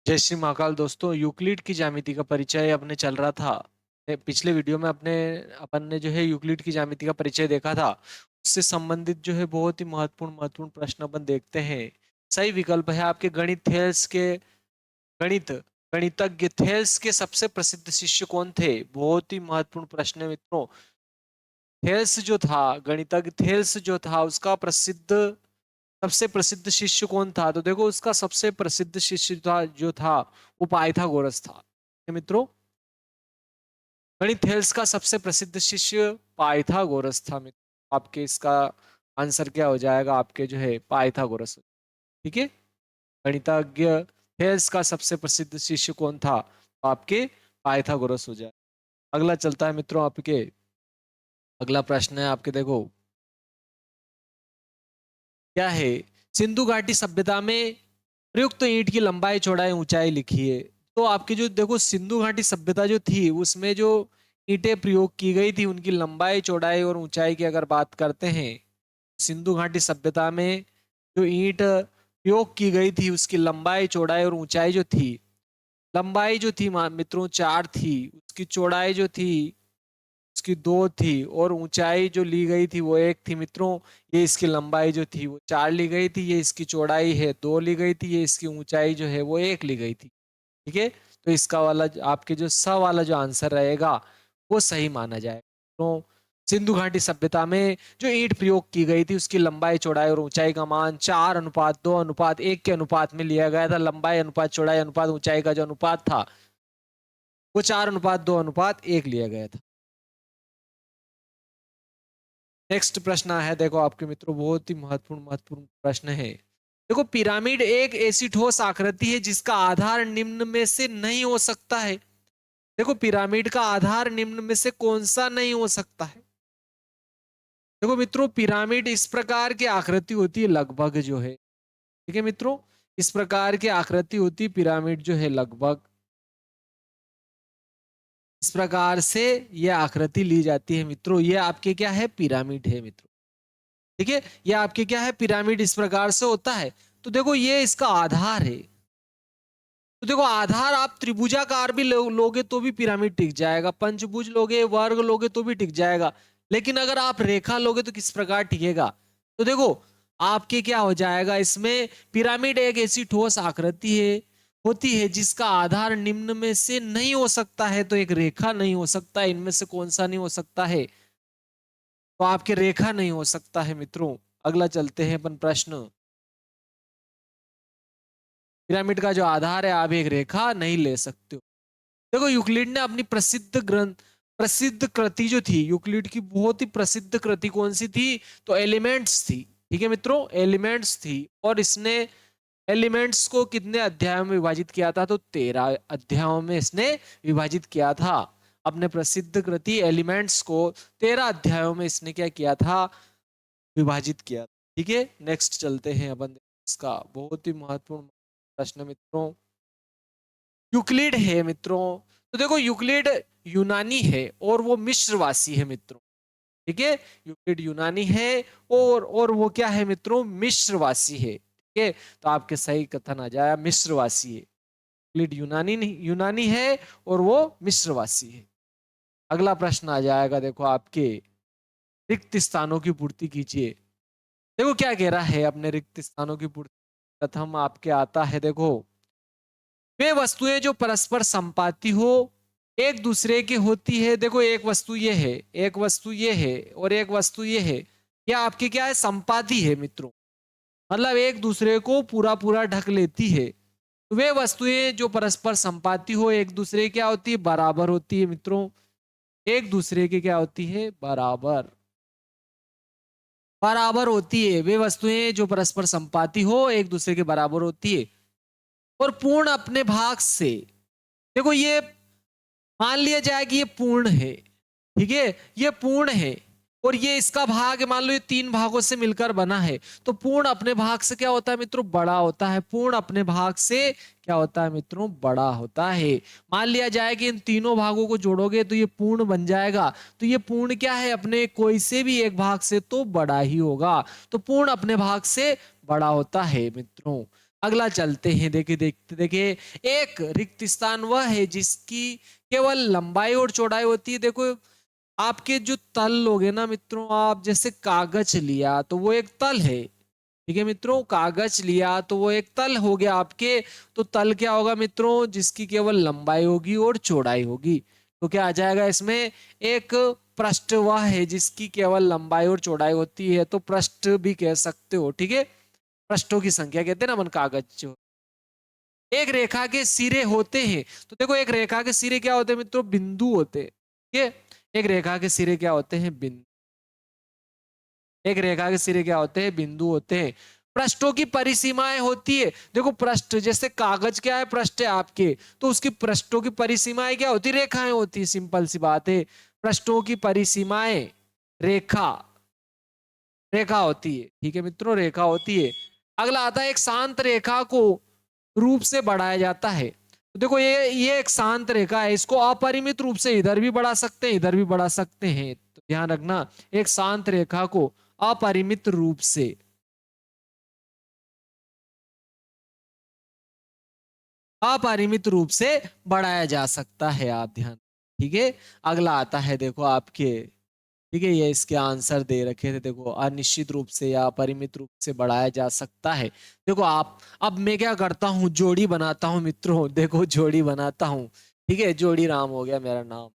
जय श्री महाकाल दोस्तों, यूक्लिड की ज्यामिति का परिचय अपने चल रहा था। पिछले वीडियो में अपन ने जो है यूक्लिड की ज्यामिति का परिचय देखा था। उससे संबंधित जो है बहुत ही महत्वपूर्ण प्रश्न अपन देखते हैं। सही विकल्प है आपके गणित गणितज्ञ थेल्स के सबसे प्रसिद्ध शिष्य कौन थे। बहुत ही महत्वपूर्ण प्रश्न है मित्रों। थेल्स जो था, गणितज्ञ थेल्स जो था, उसका सबसे प्रसिद्ध शिष्य कौन था। तो देखो, उसका सबसे प्रसिद्ध शिष्य जो था वो पाइथागोरस था। मित्रों, गणित थेल्स का सबसे प्रसिद्ध शिष्य पाइथागोरस था। मित्रों, आपके इसका आंसर क्या हो जाएगा, आपके जो है पाइथागोरस। ठीक है, गणितज्ञ थेल्स का सबसे प्रसिद्ध शिष्य कौन था, तो आपके पाइथागोरस हो जाए। अगला चलता है मित्रों, आपके अगला प्रश्न है आपके, देखो क्या है। सिंधु घाटी सभ्यता में प्रयुक्त ईंट की लंबाई चौड़ाई ऊंचाई लिखी है। तो आपकी जो देखो सिंधु घाटी सभ्यता जो थी, उसमें जो ईंटें प्रयोग की गई थी, उनकी लंबाई चौड़ाई और ऊंचाई की अगर बात करते हैं, सिंधु घाटी सभ्यता में जो ईंट प्रयोग की गई थी, उसकी लंबाई चौड़ाई और ऊंचाई जो थी, लंबाई जो थी मित्रों 4 थी, उसकी चौड़ाई जो थी उसकी 2 थी, और ऊंचाई जो ली गई थी वो 1 थी मित्रों। ये इसकी लंबाई जो थी वो 4 ली गई थी, ये इसकी चौड़ाई है 2 ली गई थी, ये इसकी ऊंचाई जो है वो 1 ली गई थी। ठीक है, तो इसका वाला आपके जो स वाला जो आंसर रहेगा वो सही माना जाएगा। तो सिंधु घाटी सभ्यता में जो ईंट प्रयोग की गई थी, उसकी लंबाई चौड़ाई और ऊंचाई का मान 4:2:1 के अनुपात में लिया गया था। लंबाई अनुपात चौड़ाई अनुपात ऊंचाई का जो अनुपात था वो 4:2:1 लिया गया था। नेक्स्ट प्रश्न है, देखो आपके मित्रों, बहुत ही महत्वपूर्ण प्रश्न है। देखो, पिरामिड एक ऐसी ठोस आकृति है जिसका आधार निम्न में से नहीं हो सकता है। देखो, पिरामिड का आधार निम्न में से कौन सा नहीं हो सकता है। देखो मित्रों, पिरामिड इस प्रकार की आकृति होती है लगभग जो है। ठीक है मित्रों, इस प्रकार की आकृति होती है पिरामिड जो है लगभग इस प्रकार से ये आकृति ली जाती है मित्रों। ये आपके क्या है, पिरामिड है मित्रों। ठीक है, ये आपके क्या है, पिरामिड इस प्रकार से होता है। तो देखो, ये इसका आधार है। तो देखो, आधार आप त्रिभुजाकार भी लोगे तो भी पिरामिड टिक जाएगा, पंचभुज लोगे, वर्ग लोगे तो भी टिक जाएगा। लेकिन अगर आप रेखा लोगे तो किस प्रकार टिकेगा। तो देखो, आपके क्या हो जाएगा इसमें, पिरामिड एक ऐसी ठोस आकृति है होती है जिसका आधार निम्न में से नहीं हो सकता है। तो एक रेखा नहीं हो सकता, इनमें से कौन सा नहीं हो सकता है, तो आपके रेखा नहीं हो सकता है मित्रों। अगला चलते हैं अपन प्रश्न। पिरामिड का जो आधार है, आप एक रेखा नहीं ले सकते हो। देखो, यूक्लिड ने अपनी प्रसिद्ध कृति जो थी, यूक्लिड की बहुत ही प्रसिद्ध कृति कौन सी थी, तो एलिमेंट्स थी। ठीक है मित्रों, एलिमेंट्स थी। और इसने एलिमेंट्स को कितने अध्यायों में विभाजित किया था, तो 13 अध्यायों में इसने विभाजित किया था। अपने प्रसिद्ध कृति एलिमेंट्स को 13 अध्यायों में इसने क्या किया था, विभाजित किया। ठीक है, नेक्स्ट चलते हैं अपन। इसका बहुत ही महत्वपूर्ण प्रश्न मित्रों, यूक्लिड है मित्रों। तो देखो, यूक्लिड यूनानी है और वो मिस्रवासी है मित्रों। ठीक है, यूक्लिड यूनानी है और वो क्या है मित्रों, मिस्रवासी है। ठीक है, तो आपके सही कथन आ जाए, मिस्रवासी है। यूक्लिड यूनानी है और वो मिस्रवासी है। अगला प्रश्न आ जाएगा, देखो आपके, रिक्त स्थानों की पूर्ति कीजिए। देखो क्या कह रहा है, अपने रिक्त स्थानों की पूर्ति प्रथम आपके आता है। देखो, वे वस्तुएं जो परस्पर संपाती हो, एक दूसरे की होती है। देखो, एक वस्तु ये है, एक वस्तु ये है और एक वस्तु ये है। यह आपके क्या है, संपाती है मित्रों। मतलब एक दूसरे को पूरा पूरा ढक लेती है। तो वे वस्तुएं जो परस्पर संपाती हो, एक दूसरे क्या होती है, बराबर होती है मित्रों। एक दूसरे के क्या होती है, बराबर बराबर होती है। वे वस्तुएं जो परस्पर संपाती हो, एक दूसरे के बराबर होती है और पूर्ण अपने भाग से। देखो, ये मान लिया जाए कि ये पूर्ण है। ठीक है, ये पूर्ण है और ये इसका भाग है। मान लो ये 3 भागों से मिलकर बना है। तो पूर्ण अपने भाग से क्या होता है मित्रों, बड़ा होता है। पूर्ण अपने भाग से क्या होता है मित्रों, बड़ा होता है। मान लिया जाए कि इन तीनों भागों को जोड़ोगे तो ये पूर्ण बन जाएगा। तो ये पूर्ण क्या है, अपने कोई से भी एक भाग से तो बड़ा ही होगा। तो पूर्ण अपने भाग से बड़ा होता है मित्रों। अगला चलते हैं, देखिए देखते देखिए, एक रिक्त स्थान वह है जिसकी केवल लंबाई और चौड़ाई होती है। देखो आपके जो तल लोगे ना मित्रों, आप जैसे कागज लिया तो वो एक तल है, ठीक है मित्रों, कागज लिया तो वो एक तल हो गया आपके। तो तल क्या होगा मित्रों, जिसकी केवल लंबाई होगी और चौड़ाई होगी। तो क्या आ जाएगा इसमें, एक पृष्ठ वह है जिसकी केवल लंबाई और चौड़ाई होती है, तो पृष्ठ भी कह सकते हो, ठीक है। पृष्ठों की संख्या कहते हैं ना अपन कागज जो। एक रेखा के सिरे होते हैं, तो देखो एक रेखा के सिरे क्या होते हैं मित्रों, बिंदु होते हैं, ठीक है। एक रेखा के सिरे क्या होते हैं, बिंदु। एक रेखा के सिरे क्या होते हैं, बिंदु होते हैं। पृष्ठों की परिसीमाएं होती है। देखो पृष्ठ, जैसे कागज क्या है, पृष्ठ है आपके, तो उसकी पृष्ठों की परिसीमाएं क्या होती है, रेखाएं होती है। सिंपल सी बात है, पृष्ठों की परिसीमाएं रेखा, रेखा होती है, ठीक है मित्रों, रेखा होती है। अगला आता है, एक शांत रेखा को रूप से बढ़ाया जाता है। तो देखो ये एक शांत रेखा है, इसको अपरिमित रूप से इधर भी बढ़ा सकते हैं, इधर भी बढ़ा सकते हैं। तो ध्यान रखना, एक शांत रेखा को अपरिमित रूप से, अपरिमित रूप से बढ़ाया जा सकता है, आप ध्यान, ठीक है। अगला आता है, देखो आपके, ठीक है, ये इसके आंसर दे रखे थे, देखो अनिश्चित रूप से या अपरिमित रूप से बढ़ाया जा सकता है। देखो आप, अब मैं क्या करता हूँ, जोड़ी बनाता हूँ मित्रों, देखो जोड़ी बनाता हूँ, ठीक है, जोड़ी राम हो गया मेरा नाम।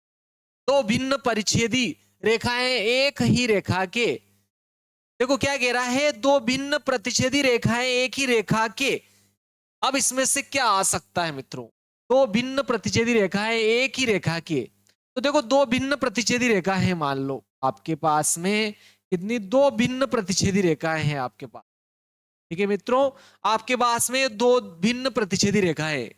दो भिन्न परिच्छेदी रेखाएं एक ही रेखा के, देखो क्या कह रहा है, दो भिन्न प्रतिच्छेदी रेखाएं एक ही रेखा के। अब इसमें से क्या आ सकता है मित्रों, दो भिन्न प्रतिच्छेदी रेखाएं एक ही रेखा के। तो देखो दो भिन्न प्रतिच्छेदी रेखा है, मान लो आपके पास में कितनी, दो भिन्न प्रतिच्छेदी रेखाएं हैं आपके पास, ठीक है मित्रों। आपके पास में दो भिन्न प्रतिच्छेदी रेखाएं,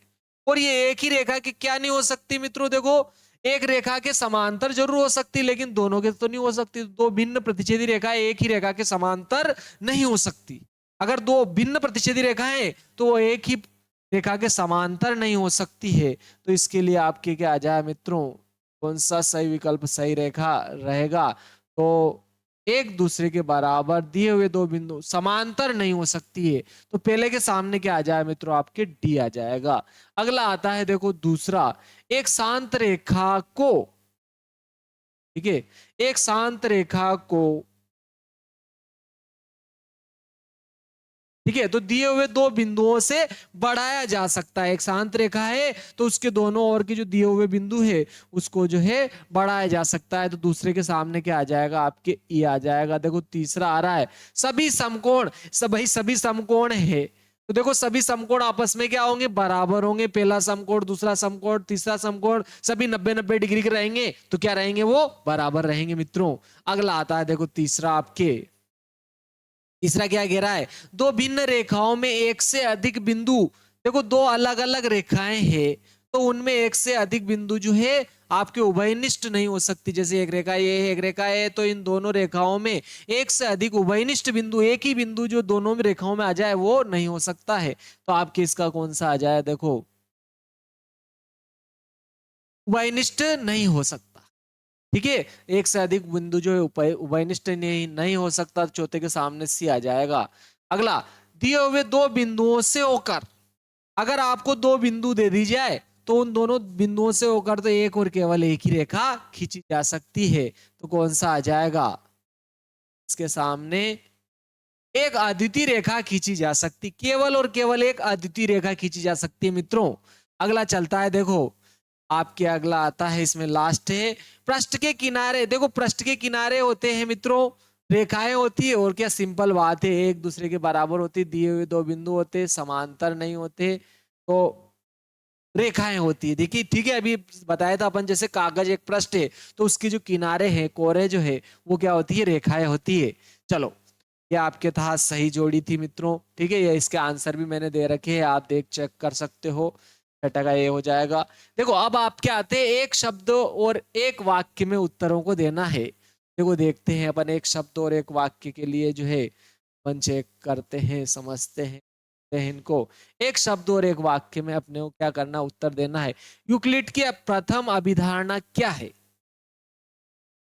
और ये एक ही रेखा की क्या नहीं हो सकती मित्रों, देखो एक रेखा के समांतर जरूर हो सकती, लेकिन दोनों के तो नहीं हो सकती। दो भिन्न प्रतिच्छेदी रेखाएं एक ही रेखा के समांतर नहीं हो सकती। अगर दो भिन्न प्रतिच्छेदी रेखाएं, तो वो एक ही रेखा के समांतर नहीं हो सकती है। तो इसके लिए आपके क्या आ जाए मित्रों, कौन सा सही विकल्प सही रेखा रहेगा, तो एक दूसरे के बराबर दिए हुए दो बिंदु समांतर नहीं हो सकती है। तो पहले के सामने क्या आ जाए मित्रों, आपके डी आ जाएगा। अगला आता है, देखो दूसरा, एक शांत रेखा को, ठीक है, एक शांत रेखा को, ठीक है, तो दिए हुए दो बिंदुओं से बढ़ाया जा सकता है। एक शांत रेखा है तो उसके दोनों ओर के जो दिए हुए बिंदु है उसको जो है बढ़ाया जा सकता है। तो दूसरे के सामने क्या आ जाएगा, आपके ई आ जाएगा। देखो तीसरा आ रहा है, सभी समकोण, सभी समकोण है। तो देखो सभी समकोण आपस में क्या होंगे, बराबर होंगे। पहला समकोण, दूसरा समकोण, तीसरा समकोण, सभी 90-90 डिग्री के रहेंगे, तो क्या रहेंगे, वो बराबर रहेंगे मित्रों। अगला आता है, देखो तीसरा आपके, तीसरा क्या कह रहा है, दो भिन्न रेखाओं में एक से अधिक बिंदु, देखो दो अलग अलग रेखाएं हैं, तो उनमें एक से अधिक बिंदु जो है आपके उभयनिष्ठ नहीं हो सकती। जैसे एक रेखा ये है, एक रेखा है, तो इन दोनों रेखाओं में एक से अधिक उभयनिष्ठ बिंदु, एक ही बिंदु जो दोनों में रेखाओं में आ जाए वो नहीं हो सकता है। तो आपके इसका कौन सा आ जाए, देखो उभयनिष्ठ नहीं हो सकता, ठीक है। एक से अधिक बिंदु जो है उभयनिष्ठ नहीं हो सकता, तो चौथे के सामने सी आ जाएगा। अगला, दिए हुए दो बिंदुओं से होकर, अगर आपको दो बिंदु दे दी जाए तो उन दोनों बिंदुओं से होकर तो एक और केवल एक ही रेखा खींची जा सकती है। तो कौन सा आ जाएगा, इसके सामने एक अद्वितीय रेखा खींची जा सकती, केवल और केवल एक अद्वितीय रेखा खींची जा सकती है मित्रों। अगला चलता है, देखो आपके अगला आता है, इसमें लास्ट है, पृष्ठ के किनारे। देखो पृष्ठ के किनारे होते हैं मित्रों, रेखाएं होती है, और क्या सिंपल बात है, एक दूसरे के बराबर होती, दिए हुए दो बिंदु होते, समांतर नहीं होते, तो रेखाएं होती है। देखिए ठीक है, अभी बताया था अपन, जैसे कागज एक पृष्ठ है, तो उसके जो किनारे हैं, कोरे जो है, वो क्या होती है, रेखाएं होती है। चलो ये आपके था सही जोड़ी थी मित्रों, ठीक है। ये इसके आंसर भी मैंने दे रखे हैं, आप देख चेक कर सकते हो, छठा का ये हो जाएगा। देखो अब आपके आते हैं, एक शब्द और एक वाक्य में उत्तरों को देना है। देखो देखते हैं अपन, एक शब्द और एक वाक्य के लिए जो है अपन चेक करते हैं, समझते हैं इनको। एक शब्द और एक वाक्य में अपने को क्या करना, उत्तर देना है। यूक्लिड की प्रथम अभिधारणा क्या है,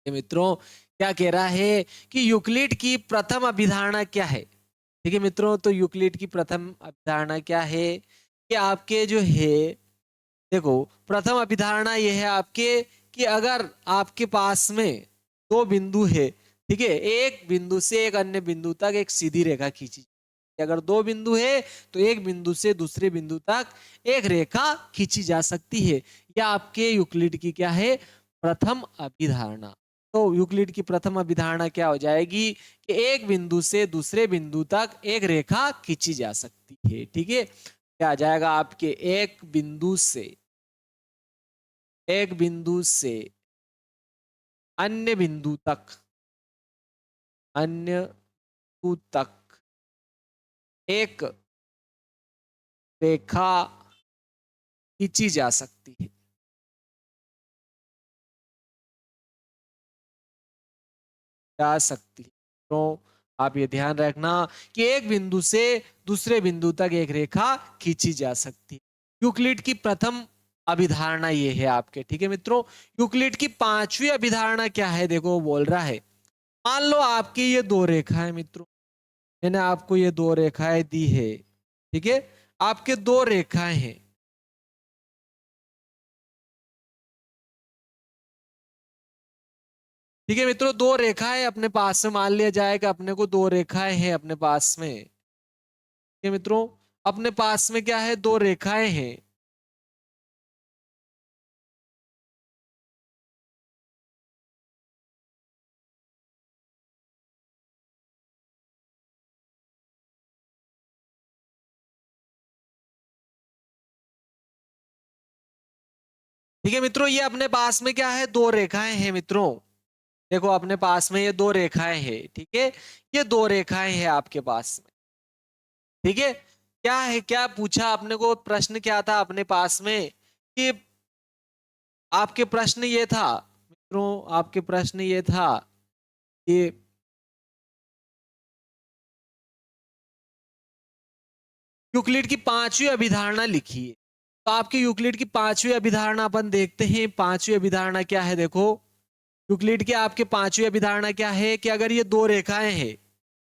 मित्रों क्या कह रहा है कि यूक्लिड की प्रथम अभिधारणा क्या है, ठीक है मित्रों, तो यूक्लिड की प्रथम अवधारणा क्या है कि आपके जो है, देखो प्रथम अभिधारणा ये है आपके कि अगर आपके पास में दो बिंदु है, ठीक है, एक बिंदु से एक अन्य बिंदु तक एक सीधी रेखा खींची, अगर दो बिंदु है तो एक बिंदु से दूसरे बिंदु तक एक रेखा खींची जा सकती है। यह आपके यूक्लिड की क्या है, प्रथम अभिधारणा। तो यूक्लिड की प्रथम अभिधारणा क्या हो जाएगी कि एक बिंदु से दूसरे बिंदु तक एक रेखा खींची जा सकती है। ठीक है, क्या आ जाएगा आपके एक बिंदु से अन्य बिंदु तक एक रेखा खींची जा सकती है। तो आप ये ध्यान रखना कि एक बिंदु से दूसरे बिंदु तक एक रेखा खींची जा सकती है। यूक्लिड की प्रथम अभिधारणा ये है आपके। ठीक है मित्रों, यूक्लिड की पांचवी अभिधारणा क्या है, देखो वो बोल रहा है, मान लो आपकी ये दो रेखाएं मित्रों, मैंने आपको ये दो रेखाएं दी है। ठीक है, आपके दो रेखाएं हैं। ठीक है मित्रों, दो रेखाएं अपने पास में, मान लिया जाए कि अपने को दो रेखाएं हैं अपने पास में। ठीक है मित्रों, अपने पास में क्या है, दो रेखाएं हैं। ठीक है मित्रों, ये अपने पास में क्या है, दो रेखाएं हैं मित्रों। देखो अपने पास में ये दो रेखाएं हैं। ठीक है, ये दो रेखाएं हैं आपके पास में। ठीक है, क्या है, क्या पूछा अपने को, प्रश्न क्या था अपने पास में कि आपके प्रश्न ये था मित्रों, आपके प्रश्न ये था कि यूक्लिड की पांचवी अभिधारणा लिखिए। तो आपकी यूक्लिड की पांचवी अभिधारणा अपन देखते हैं। पांचवी अभिधारणा क्या है, देखो यूक्लिड की आपके पांचवी अभिधारणा क्या है कि अगर ये दो रेखाएं हैं,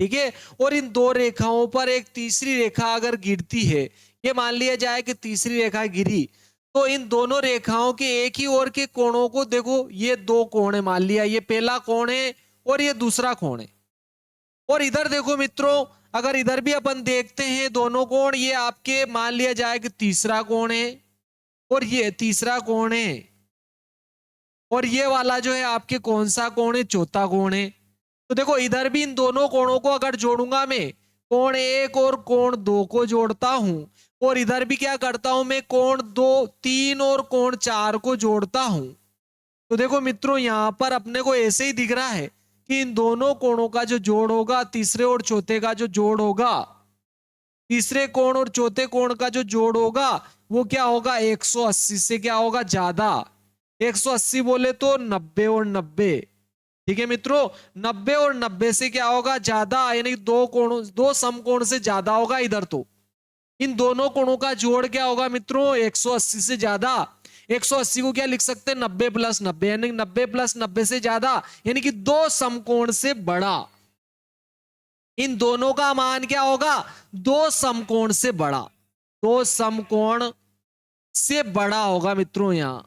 ठीक है, और इन दो रेखाओं पर एक तीसरी रेखा अगर गिरती है, ये मान लिया जाए कि तीसरी रेखा गिरी, तो इन दोनों रेखाओं के एक ही ओर के कोणों को, देखो ये दो कोण है, मान लिया ये पहला कोण है और ये दूसरा कोण है, और इधर देखो मित्रों, अगर इधर भी अपन देखते हैं दोनों कोण, ये आपके मान लिया जाए कि तीसरा कोण है और ये तीसरा कोण है, और ये वाला जो है आपके कौन सा कोण है, चौथा कोण है। तो देखो इधर भी इन दोनों कोणों को अगर जोड़ूंगा मैं, कोण एक और कोण दो को जोड़ता हूं, और इधर भी क्या करता हूं मैं, कोण दो तीन और कोण चार को जोड़ता हूं। तो देखो मित्रों, यहां पर अपने को ऐसे ही दिख रहा है कि इन दोनों कोणों का जो जोड़ होगा, तीसरे और चौथे का जो जोड़ होगा, तीसरे कोण और चौथे कोण का जो जोड़ होगा, वो क्या होगा, 180 से क्या होगा, ज्यादा। 180 बोले तो 90 और 90। ठीक है मित्रों, 90 और 90 से क्या होगा, ज्यादा, यानी दो कोणों, दो समकोण से ज्यादा होगा इधर। तो इन दोनों कोणों का जोड़ क्या होगा मित्रों, 180 से ज्यादा। 180 को क्या लिख सकते हैं, 90 प्लस 90, यानी 90 प्लस 90 से ज्यादा, यानी कि दो समकोण से बड़ा। इन दोनों का मान क्या होगा, दो समकोण से बड़ा, दो समकोण से बड़ा होगा मित्रों यहां।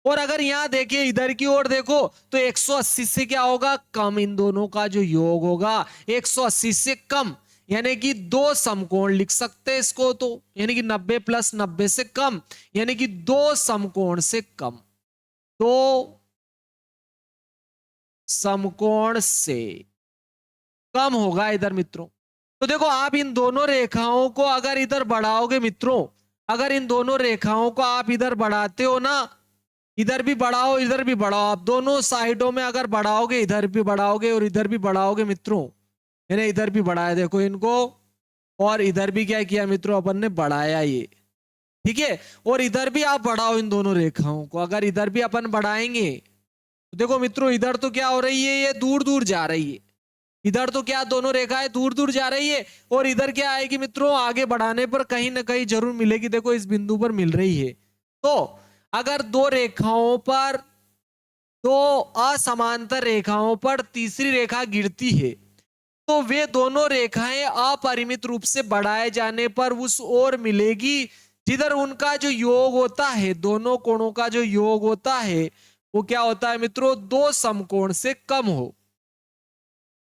और अगर यहां देखिए, इधर की ओर देखो, तो 180 से क्या होगा, कम, इन दोनों का जो योग होगा 180 से कम, यानी कि दो समकोण लिख सकते हैं इसको। तो यानी कि 90 प्लस 90 से कम, यानी कि दो समकोण से कम, दो समकोण से कम होगा इधर मित्रों। तो देखो आप इन दोनों रेखाओं को अगर इधर बढ़ाओगे मित्रों, अगर इन दोनों रेखाओं को आप इधर बढ़ाते हो ना, इधर भी बढ़ाओ इधर भी बढ़ाओ, आप दोनों साइडों में अगर बढ़ाओगे, इधर भी बढ़ाओगे और इधर भी बढ़ाओगे मित्रों, मैंने इधर भी बढ़ाया देखो इनको, और इधर भी क्या किया मित्रों, अपन ने बढ़ाया ये। ठीक है, और इधर भी आप बढ़ाओ इन दोनों रेखाओं को, अगर इधर भी अपन बढ़ाएंगे तो देखो मित्रों, इधर तो क्या हो रही है, ये दूर दूर जा रही है। इधर तो क्या दोनों रेखाएं दूर दूर जा रही है, और इधर क्या आएगी मित्रों, आगे बढ़ाने पर कहीं ना कहीं जरूर मिलेगी, देखो इस बिंदु पर मिल रही है। तो अगर दो रेखाओं पर, दो असमांतर रेखाओं पर तीसरी रेखा गिरती है, तो वे दोनों रेखाएं अपरिमित रूप से बढ़ाए जाने पर उस ओर मिलेगी जिधर उनका जो योग होता है, दोनों कोणों का जो योग होता है वो क्या होता है मित्रों, दो समकोण से कम हो।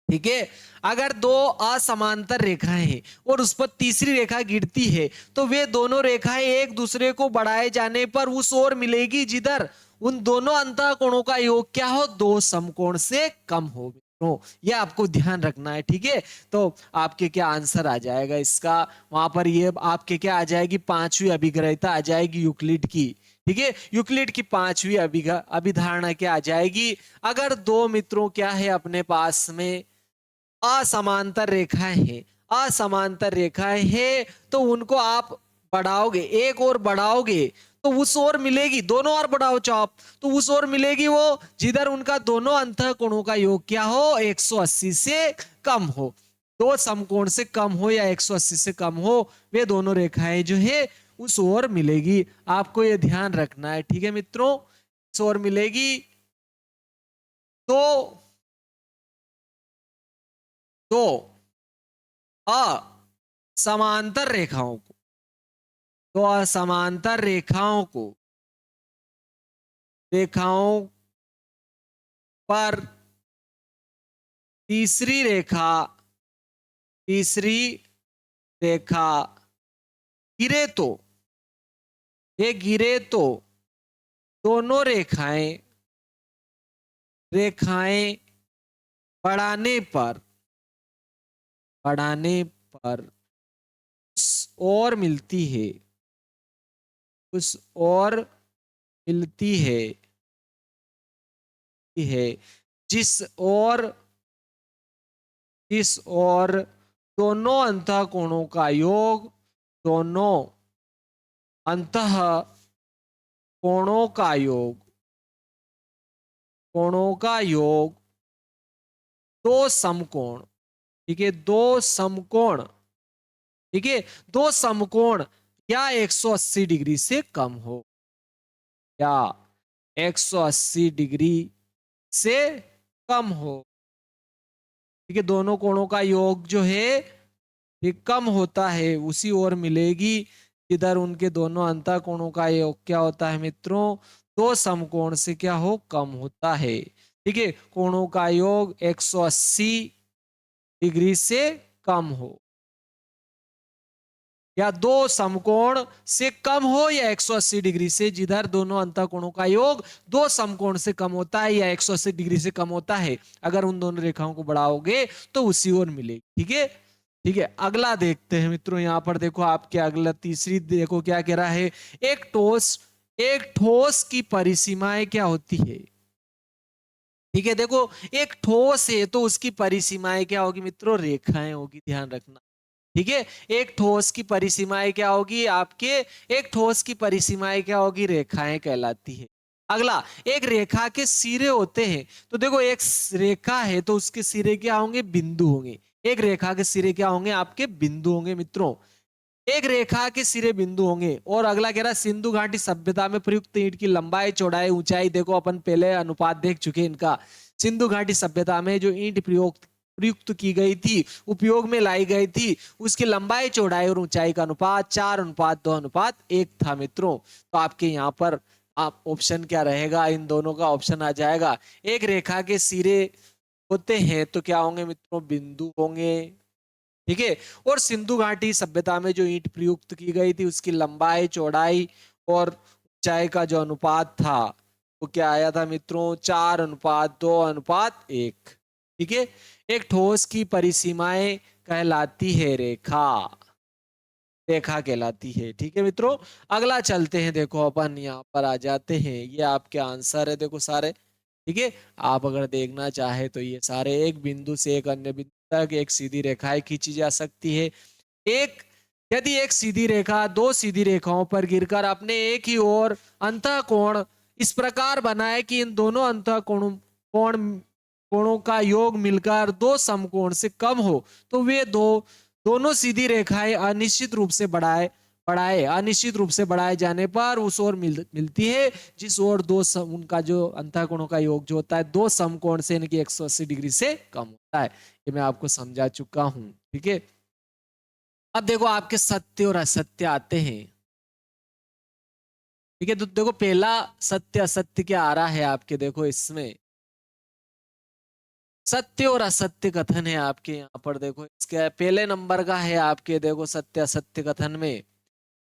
ठीक है, अगर दो असमांतर रेखाएं हैं और उस पर तीसरी रेखा गिरती है तो वे दोनों रेखाएं एक दूसरे को बढ़ाए जाने पर उस ओर मिलेगी जिधर उन दोनों अंतःकोणों का योग क्या हो, दो समकोण से कम हो। मित्रों ये आपको ध्यान रखना है। ठीक है, तो आपके क्या आंसर आ जाएगा इसका, वहां पर ये आपके क्या आ जाएगी, पांचवी अभिग्रहिता आ जाएगी यूक्लिड की। ठीक है, यूक्लिड की पांचवी अभिधारणा क्या आ जाएगी, अगर दो मित्रों क्या है अपने पास में असमांतर रेखाएं हैं, असमांतर रेखाएं हैं तो उनको आप बढ़ाओगे, एक और बढ़ाओगे तो उस ओर मिलेगी, दोनों ओर बढ़ाओ चाप तो उस ओर मिलेगी वो जिधर उनका दोनों अंतःकोणों का योग क्या हो, 180 से कम हो। दो समकोण से कम हो या 180 से कम हो, वे दोनों रेखाएं जो है उस ओर मिलेगी। आपको ये ध्यान रखना है। ठीक है मित्रों, उस ओर मिलेगी। तो तो असमांतर रेखाओं को, तो असमांतर रेखाओं पर तीसरी रेखा गिरे तो, ये गिरे तो दोनों रेखाएं बढ़ाने पर उस और मिलती है, उस और मिलती है जिस और दोनों अंतःकोणों का योग, दोनों अंतःकोणों का योग, कोणों का योग दो समकोण, ठीक है, दो समकोण, ठीक है, दो समकोण या 180 डिग्री से कम हो, या 180 डिग्री से कम हो। ठीक है, दोनों कोणों का योग जो है ये कम होता है, उसी ओर मिलेगी इधर उनके दोनों अंतःकोणों का योग क्या होता है मित्रों, दो समकोण से क्या हो, कम होता है। ठीक है, कोणों का योग 180 डिग्री से कम हो, या दो समकोण से कम हो या 180 डिग्री से, जिधर दोनों अंतःकोणों का योग दो समकोण से कम होता है या 180 डिग्री से कम होता है, अगर उन दोनों रेखाओं को बढ़ाओगे तो उसी ओर मिलेगी। ठीक है, ठीक है, अगला देखते हैं मित्रों। यहां पर देखो आपके अगला तीसरी देखो क्या कह रहा है, एक ठोस की परिसीमाएं क्या होती है। ठीक है, देखो एक ठोस है तो उसकी परिसीमाएं क्या होगी मित्रों, रेखाएं होगी, ध्यान रखना। ठीक है, एक ठोस की परिसीमाएं क्या होगी आपके, एक ठोस की परिसीमाएं क्या होगी, रेखाएं कहलाती है। अगला, एक रेखा के सिरे होते हैं, तो देखो एक रेखा है तो उसके सिरे क्या होंगे, बिंदु होंगे। एक रेखा के सिरे क्या होंगे, आपके बिंदु होंगे मित्रों, एक रेखा के सिरे बिंदु होंगे। और अगला कह रहा है सिंधु घाटी सभ्यता में प्रयुक्त ईंट की लंबाई चौड़ाई ऊंचाई, देखो अपन पहले अनुपात देख चुके इनका। सिंधु घाटी सभ्यता में जो ईंट प्रयुक्त की गई थी, उपयोग में लाई गई थी, उसकी लंबाई चौड़ाई और ऊंचाई का अनुपात 4:2:1 था मित्रों। तो आपके यहाँ पर आप ऑप्शन क्या रहेगा, इन दोनों का ऑप्शन आ जाएगा। एक रेखा के सिरे होते हैं तो क्या होंगे मित्रों, बिंदु होंगे। ठीक है, और सिंधु घाटी सभ्यता में जो ईंट प्रयुक्त की गई थी उसकी लंबाई चौड़ाई और ऊंचाई का जो अनुपात था वो क्या आया था मित्रों, 4:2:1। ठीक है, एक ठोस की परिसीमाएं कहलाती है रेखा, रेखा कहलाती है। ठीक है मित्रों, अगला चलते हैं, देखो अपन यहाँ पर आ जाते हैं, ये आपके आंसर है देखो सारे। ठीक है, आप अगर देखना चाहे तो ये सारे एक बिंदु से एक अन्य बिंदु तक एक सीधी रेखाएं खींची जा सकती है। एक यदि एक सीधी रेखा दो सीधी रेखाओं पर गिरकर अपने एक ही ओर अंतःकोण इस प्रकार बनाए कि इन दोनों कोणों का योग मिलकर दो समकोण से कम हो, तो वे दोनों सीधी रेखाएं अनिश्चित रूप से अनिश्चित रूप से बढ़ाए जाने पर उस ओर मिलती है जिस ओर उनका जो अंतःकोणों का योग जो होता है दो समकोण से इनकी 180 डिग्री से कम होता है। ये मैं आपको समझा चुका हूं। ठीक है, अब देखो आपके सत्य और असत्य आते हैं। ठीक है, तो देखो पहला सत्य असत्य क्या आ रहा है आपके, देखो इसमें सत्य और असत्य कथन है आपके यहाँ पर। देखो इसके पहले नंबर का है आपके, देखो सत्य असत्य कथन में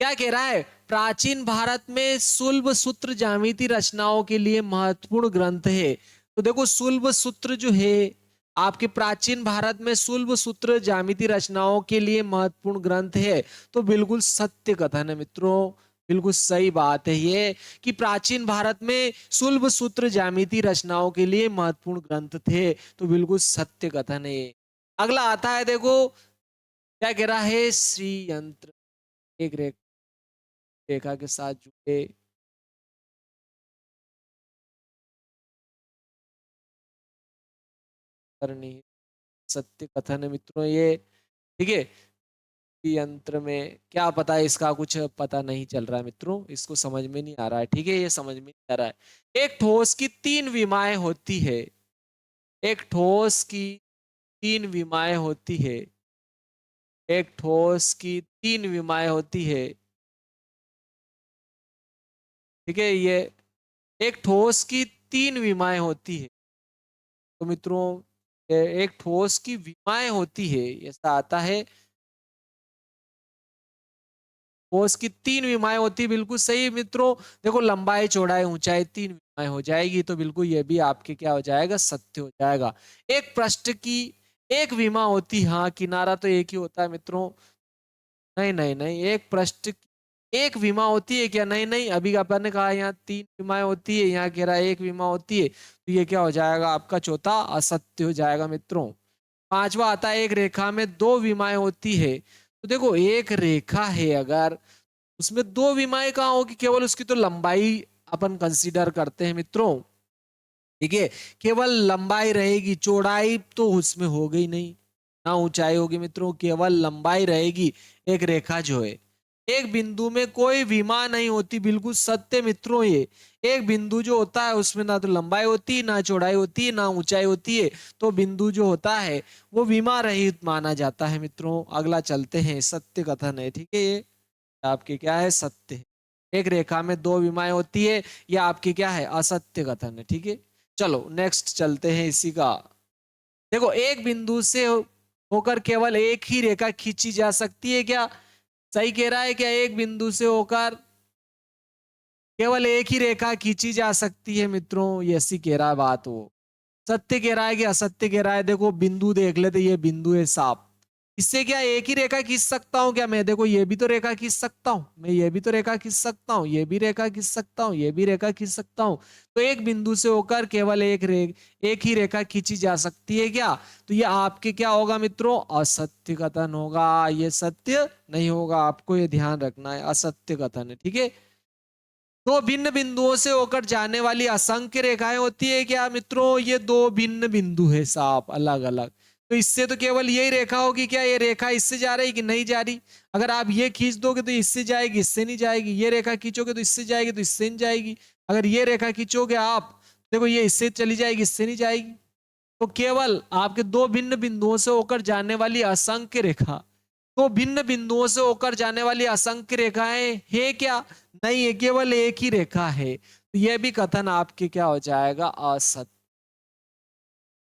क्या कह रहा है, प्राचीन भारत में सुल्ब सूत्र ज्यामिति रचनाओं के लिए महत्वपूर्ण ग्रंथ है। तो देखो सुल्ब सूत्र जो है आपके प्राचीन भारत में सुल्ब सूत्र ज्यामिति रचनाओं के लिए महत्वपूर्ण ग्रंथ है। तो बिल्कुल सत्य कथन है मित्रों, बिल्कुल सही बात है ये कि प्राचीन भारत में सुल्ब सूत्र ज्यामिति रचनाओं के लिए महत्वपूर्ण ग्रंथ थे। तो बिल्कुल सत्य कथन है ये। अगला आता है, देखो क्या कह रहा है, श्री यंत्र एक रेखा के साथ जुड़े करनी सत्य कथन है मित्रों ये। ठीक है, यंत्र में क्या पता है, इसका कुछ पता नहीं चल रहा है मित्रों, इसको समझ में नहीं आ रहा है। ठीक है, ये समझ में नहीं आ रहा है। एक ठोस की तीन विमाएं होती है, एक ठोस की तीन विमाएं होती है, एक ठोस की तीन विमाएं होती है। ठीक है, ये एक ठोस की तीन विमाएं होती है। तो मित्रों एक ठोस की विमाएं होती है, ऐसा आता है। ठोस की तीन विमाएं होती है, बिल्कुल सही मित्रों। देखो लंबाई चौड़ाई ऊंचाई तीन विमाएं हो जाएगी, तो बिल्कुल ये भी आपके क्या हो जाएगा, सत्य हो जाएगा। एक पृष्ठ की एक विमा होती, हाँ किनारा तो एक ही होता है मित्रों। नहीं नहीं नहीं, एक पृष्ठ की एक विमा होती है क्या, नहीं नहीं, अभी अपन ने कहा यहाँ तीन विमाएं होती है, यहाँ कह रहा है एक विमा होती है, तो ये क्या हो जाएगा आपका चौथा असत्य हो जाएगा मित्रों। पांचवा आता है, एक रेखा में दो विमाएं होती है। तो देखो एक रेखा है अगर उसमें दो विमाएं कहाँ होगी, केवल उसकी तो लंबाई अपन कंसीडर करते हैं मित्रों। ठीक है, केवल लंबाई रहेगी, चौड़ाई तो उसमें हो गई नहीं, ना ऊंचाई होगी मित्रों, केवल लंबाई रहेगी। एक रेखा जो है एक बिंदु में कोई विमा नहीं होती, बिल्कुल सत्य मित्रों ये। एक बिंदु जो होता है उसमें ना तो लंबाई होती है, ना चौड़ाई होती है, ना ऊंचाई होती है। तो बिंदु जो होता है वो विमा रहित माना जाता है मित्रों। अगला चलते हैं, सत्य कथन है। ठीक है, ये आपके क्या है, सत्य है। एक रेखा में दो विमाएं होती है, यह आपकी क्या है, असत्य कथन है। ठीक है, चलो नेक्स्ट चलते हैं इसी का। देखो एक बिंदु से होकर केवल एक ही रेखा खींची जा सकती है क्या, सही कह रहा है क्या, एक बिंदु से होकर केवल एक ही रेखा खींची जा सकती है मित्रों, ये ऐसी कह रहा है बात वो। सत्य कह रहा है कि असत्य कह रहा है, देखो बिंदु देख लेते, ये बिंदु है साफ, इससे क्या एक ही रेखा खींच सकता हूं क्या मैं, देखो ये भी तो रेखा खींच सकता हूं मैं, ये भी तो रेखा खींच सकता हूँ, ये भी रेखा खींच सकता हूँ, ये भी रेखा खींच सकता हूँ। तो एक बिंदु से होकर केवल एक ही रेखा खींची जा सकती है क्या, तो ये आपके क्या होगा मित्रों, असत्य कथन होगा। ये सत्य नहीं होगा, आपको ये ध्यान रखना है, असत्य कथन है। ठीक है, दो भिन्न बिंदुओं से होकर जाने वाली असंख्य रेखाएं होती है क्या मित्रों, ये दो भिन्न बिंदु है साफ अलग अलग। तो इससे तो केवल यही रेखा होगी क्या, ये रेखा इससे जा रही कि नहीं जा रही। अगर आप ये खींच दोगे तो इससे जाएगी, इससे नहीं जाएगी। ये रेखा खींचोगे तो इससे जाएगी, तो इससे नहीं जाएगी। अगर ये रेखा खींचोगे आप, देखो ये इससे चली जाएगी, इससे नहीं जाएगी। तो केवल आपके दो भिन्न बिंदुओं से होकर जाने वाली असंख्य रेखा, तो भिन्न बिंदुओं से होकर जाने वाली असंख्य रेखाएं है क्या, नहीं है, केवल एक ही रेखा है। तो यह भी कथन आपके क्या हो जाएगा, असत्य।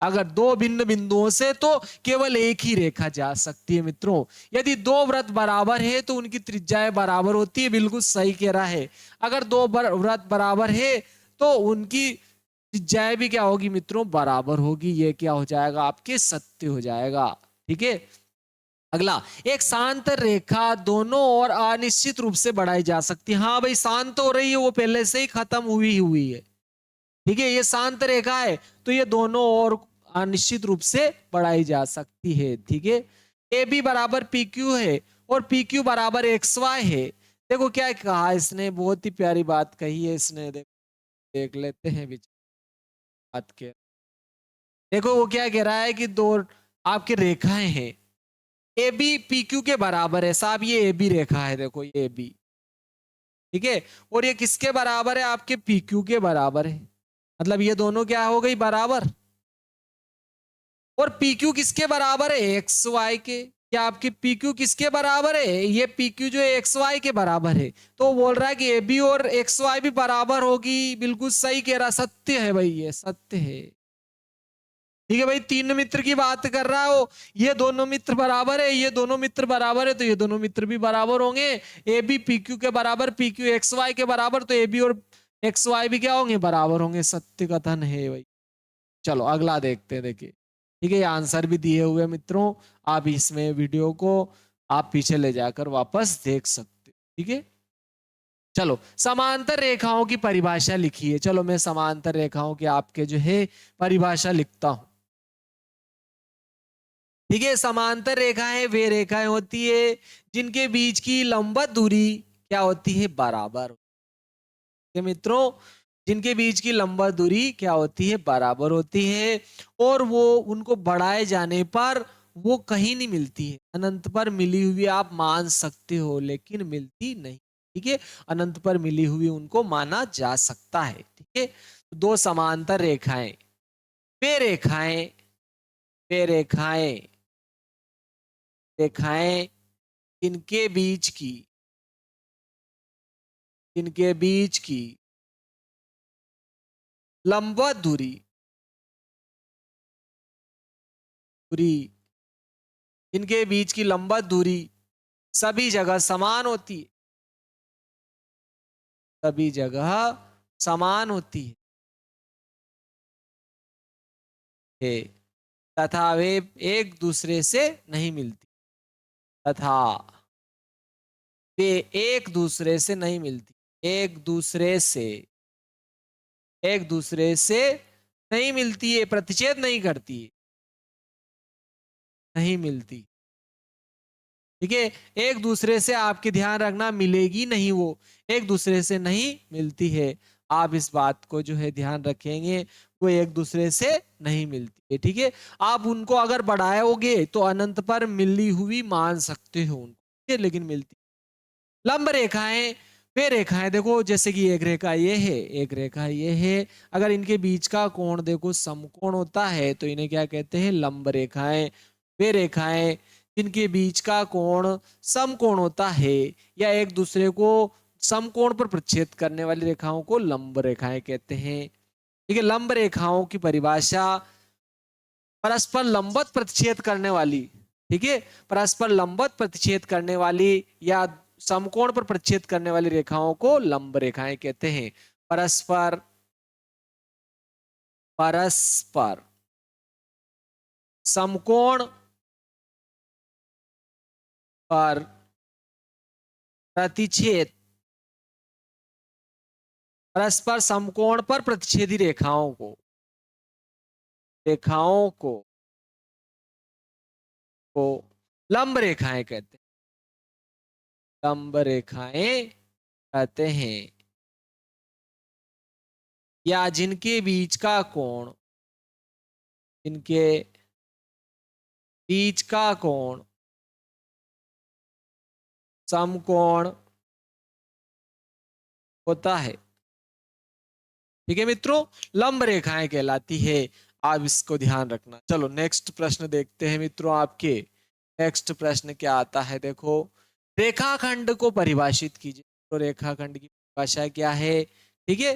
अगर दो भिन्न बिंदुओं से तो केवल एक ही रेखा जा सकती है मित्रों। यदि दो वृत्त बराबर है तो उनकी त्रिज्याएं बराबर होती है, बिल्कुल सही कह रहा है। अगर दो वृत्त बराबर है तो उनकी त्रिज्याएं भी क्या होगी मित्रों, बराबर होगी। ये क्या हो जाएगा, आपके सत्य हो जाएगा। ठीक है, अगला, एक शांत रेखा दोनों ओर अनिश्चित रूप से बढ़ाई जा सकती है। हाँ भाई, शांत हो रही है, वो पहले से ही खत्म हुई है। ठीक है, ये शांत रेखा है, तो ये दोनों ओर अनिश्चित रूप से बढ़ाई जा सकती है। ठीक है, ए बी बराबर पी क्यू है और पी क्यू बराबर एक्स वाई है। देखो क्या कहा इसने, बहुत ही प्यारी बात कही है इसने। देख लेते हैं बीच बात के। देखो वो क्या कह रहा है कि दो आपके रेखाएं हैं, ए बी पी क्यू के बराबर है साहब, ये ए बी रेखा है, देखो ये ए बी। ठीक है, और ये किसके बराबर है, आपके पी क्यू के बराबर है। मतलब ये दोनों क्या हो गई, बराबर। और पी क्यू किसके बराबर है, एक्स वाई के। क्या आपकी पी क्यू किसके बराबर है, ये पी क्यू जो है एक्स वाई के बराबर है। तो वो बोल रहा है कि ए बी और एक्स वाई भी बराबर होगी। बिल्कुल सही कह रहा, सत्य है भाई, ये सत्य है। ठीक है भाई, तीन मित्र की बात कर रहा हो, ये दोनों मित्र बराबर है, ये दोनों मित्र बराबर है, तो ये दोनों मित्र भी बराबर होंगे। ए बी पी क्यू के बराबर, पी क्यू एक्स वाई के बराबर, तो ए बी और एक्स वाई भी क्या होंगे, बराबर होंगे। सत्य कथन है भाई। चलो अगला देखते हैं। देखिए ठीक है, ये आंसर भी दिए हुए हैं मित्रों। आप इसमें वीडियो को आप पीछे ले जाकर वापस देख सकते हो। ठीक है, चलो समांतर रेखाओं की परिभाषा लिखिए। चलो मैं समांतर रेखाओं की आपके जो है परिभाषा लिखता हूं। ठीक है, समांतर रेखाएं वे रेखाएं होती है जिनके बीच की लंबवत दूरी क्या होती है, बराबर। के मित्रों, जिनके बीच की लंबवत दूरी क्या होती है, बराबर होती है। और वो उनको बढ़ाए जाने पर वो कहीं नहीं मिलती है। अनंत पर मिली हुई आप मान सकते हो, लेकिन मिलती नहीं। ठीक है, अनंत पर मिली हुई उनको माना जा सकता है। ठीक है, दो समांतर रेखाएं, वे रेखाएं, वे रेखाएं, रेखाएं इनके बीच की, इनके बीच की लंबवत दूरी, दूरी, इनके बीच की लंबवत दूरी सभी जगह समान होती है, सभी जगह समान होती है, तथा वे एक दूसरे से नहीं मिलती, तथा वे एक दूसरे से नहीं मिलती, एक दूसरे से, एक दूसरे से नहीं मिलती है, प्रतिच्छेद नहीं करती है, नहीं मिलती। ठीक है, एक दूसरे से आपके ध्यान रखना, मिलेगी नहीं, वो एक दूसरे से नहीं मिलती है। आप इस बात को जो है ध्यान रखेंगे, वो एक दूसरे से नहीं मिलती है। ठीक है, आप उनको अगर बढ़ाओगे तो अनंत पर मिली हुई मान सकते हो उनको, ठीक है, लेकिन मिलती। लंब रेखाएं वे रेखाएं, देखो जैसे कि एक रेखा ये है, एक रेखा ये है, अगर इनके बीच का कोण देखो समकोण होता है तो इन्हें क्या कहते हैं, लंब रेखाएं। वे रेखाएं जिनके बीच का कोण समकोण होता है या एक दूसरे को समकोण पर प्रच्छेद करने वाली रेखाओं को लंब रेखाएं कहते हैं। ठीक है, लंब रेखाओं की परिभाषा, परस्पर लंबवत प्रतिच्छेद करने वाली, ठीक है, परस्पर लंबवत प्रतिच्छेद करने वाली या समकोण पर प्रतिच्छेद करने वाली रेखाओं को लंब रेखाएं कहते हैं। परस्पर, परस्पर समकोण पर प्रतिच्छेद, परस्पर समकोण पर प्रतिच्छेदी रेखाओं को, रेखाओं को लंब रेखाएं कहते हैं, लंब रेखाएं कहते हैं। या जिनके बीच का कोण, जिनके बीच का कोण समकोण होता है। ठीक है मित्रों, लंब रेखाएं कहलाती है। आप इसको ध्यान रखना। चलो नेक्स्ट प्रश्न देखते हैं मित्रों आपके। नेक्स्ट प्रश्न क्या आता है, देखो रेखाखंड को परिभाषित कीजिए। तो रेखाखंड की परिभाषा क्या है, ठीक है,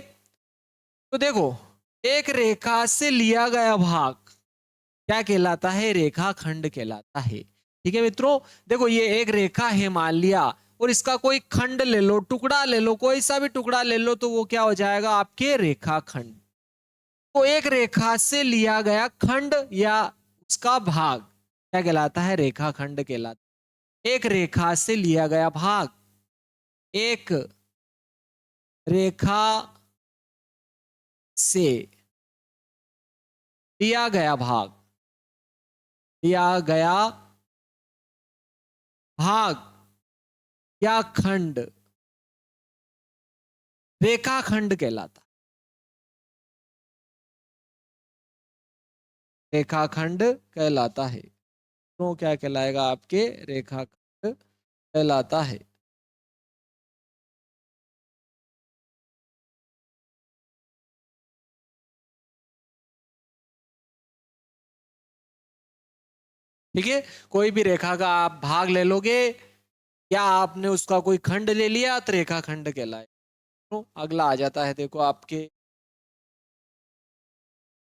तो देखो एक रेखा से लिया गया भाग क्या कहलाता है, रेखाखंड कहलाता है। ठीक है मित्रों, देखो ये एक रेखा है मान लिया, और इसका कोई खंड ले लो, टुकड़ा ले लो, कोई सा भी टुकड़ा ले लो, तो वो क्या हो जाएगा, आपके रेखाखंड। तो एक रेखा से लिया गया खंड या उसका भाग क्या कहलाता है, रेखाखंड कहलाता है। एक रेखा से लिया गया भाग, एक रेखा से लिया गया भाग, लिया गया भाग या खंड रेखाखंड कहलाता है, रेखाखंड कहलाता है। तो क्या कहलाएगा, आपके रेखाखंड कहलाता है। ठीक है, कोई भी रेखा का आप भाग ले लोगे या आपने उसका कोई खंड ले लिया तो रेखा खंड कहलाए। तो अगला आ जाता है, देखो आपके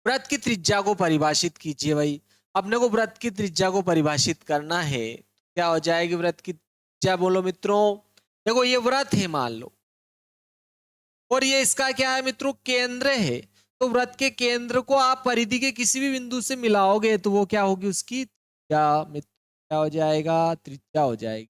वृत्त की त्रिज्या को परिभाषित कीजिए भाई। अपने को वृत्त की त्रिज्या को परिभाषित करना है, क्या हो जाएगी वृत्त की त्रिज्या, बोलो मित्रों। देखो ये वृत्त है मान लो, और ये इसका क्या है मित्रों, केंद्र है। तो वृत्त के केंद्र को आप परिधि के किसी भी बिंदु से मिलाओगे तो वो क्या होगी, उसकी त्रिज्या मित्र क्या हो जाएगा, त्रिज्या हो जाएगी।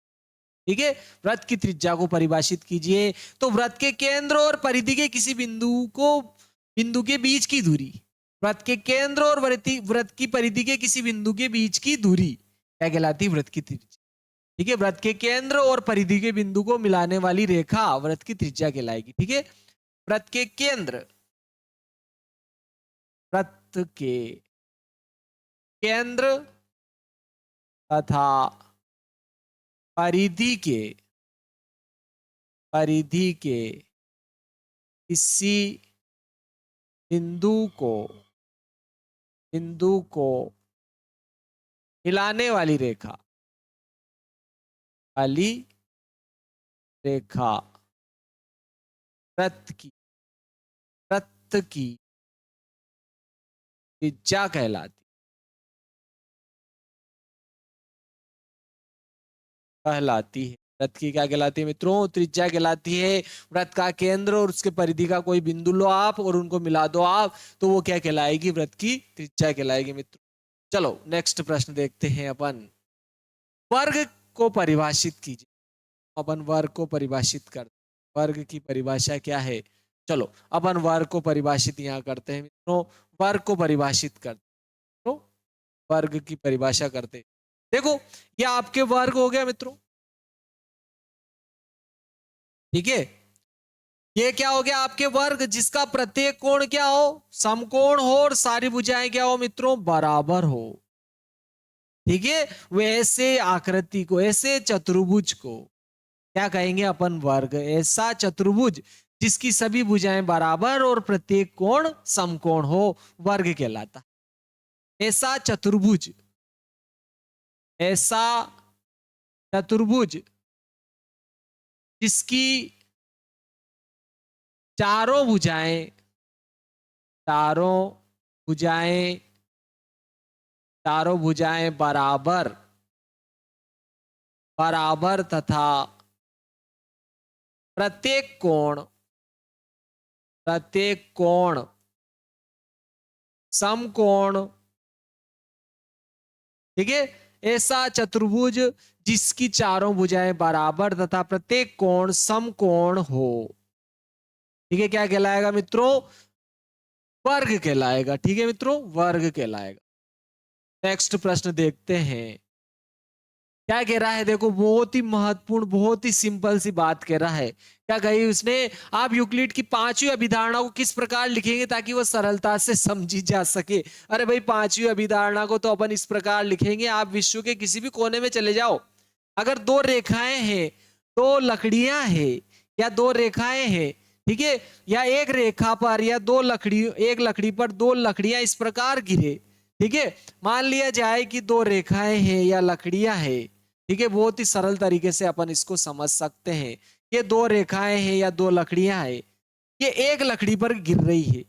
ठीक है, वृत्त की त्रिज्या को परिभाषित कीजिए। तो वृत्त के केंद्र और परिधि के किसी बिंदु के बीच की दूरी, वृत्त के केंद्र और वृत्त की परिधि के किसी बिंदु के बीच की दूरी क्या कहलाती है, वृत्त की त्रिज्या। ठीक है, वृत्त के केंद्र और परिधि के बिंदु को मिलाने वाली रेखा वृत्त की त्रिज्या कहलाएगी। ठीक है, वृत्त के केंद्र, वृत्त के केंद्र तथा परिधि के किसी बिंदु को मिलाने वाली रेखा वृत्त की त्रिज्या कहलाती है। वृत्त की क्या कहलाती है मित्रों, त्रिज्या कहलाती है। वृत्त का केंद्र और उसके परिधि का कोई बिंदु लो आप और उनको मिला दो आप, तो वो क्या कहलाएगी, वृत्त की त्रिज्या कहलाएगी मित्रों। चलो नेक्स्ट प्रश्न देखते हैं अपन। वर्ग को परिभाषित कीजिए। अपन वर्ग को परिभाषित कर, वर्ग की परिभाषा क्या है, चलो अपन वर्ग को परिभाषित यहाँ करते हैं मित्रों। वर्ग को परिभाषित करते, तो वर्ग की परिभाषा करते हैं। देखो ये आपके वर्ग हो गया मित्रों। ठीक है, ये क्या हो गया आपके वर्ग, जिसका प्रत्येक कोण क्या हो, समकोण हो और सारी भुजाएं क्या हो मित्रों, बराबर हो। ठीक है, वैसे आकृति को, ऐसे चतुर्भुज को क्या कहेंगे अपन, वर्ग। ऐसा चतुर्भुज जिसकी सभी भुजाएं बराबर और प्रत्येक कोण समकोण हो, वर्ग कहलाता। ऐसा चतुर्भुज, ऐसा चतुर्भुज जिसकी चारों भुजाएं, चारों भुजाएं चारों भुजाएं बराबर बराबर तथा प्रत्येक कोण समकोण। ठीक है, ऐसा चतुर्भुज जिसकी चारों भुजाएं बराबर तथा प्रत्येक कोण समकोण हो। ठीक है, क्या कहलाएगा मित्रों, वर्ग कहलाएगा। ठीक है मित्रों, वर्ग कहलाएगा। नेक्स्ट प्रश्न देखते हैं, क्या कह रहा है, देखो बहुत ही महत्वपूर्ण, बहुत ही सिंपल सी बात कह रहा है। क्या कही उसने, आप यूक्लिड की पांचवी अभिधारणा को किस प्रकार लिखेंगे ताकि वह सरलता से समझी जा सके। अरे भाई पांचवी अभिधारणा को तो अपन इस प्रकार लिखेंगे, आप विश्व के किसी भी कोने में चले जाओ, अगर दो रेखाएं हैं, दो लकड़ियां हैं या दो रेखाएं हैं, ठीक है, या एक रेखा पर या एक लकड़ी पर दो लकड़ियां इस प्रकार गिरे। ठीक है, मान लिया जाए कि दो रेखाएं हैं या लकड़ियां हैं। ठीक है, बहुत ही सरल तरीके से अपन इसको समझ सकते हैं। ये दो रेखाएं हैं या दो लकड़ियां हैं, ये एक लकड़ी पर गिर रही है।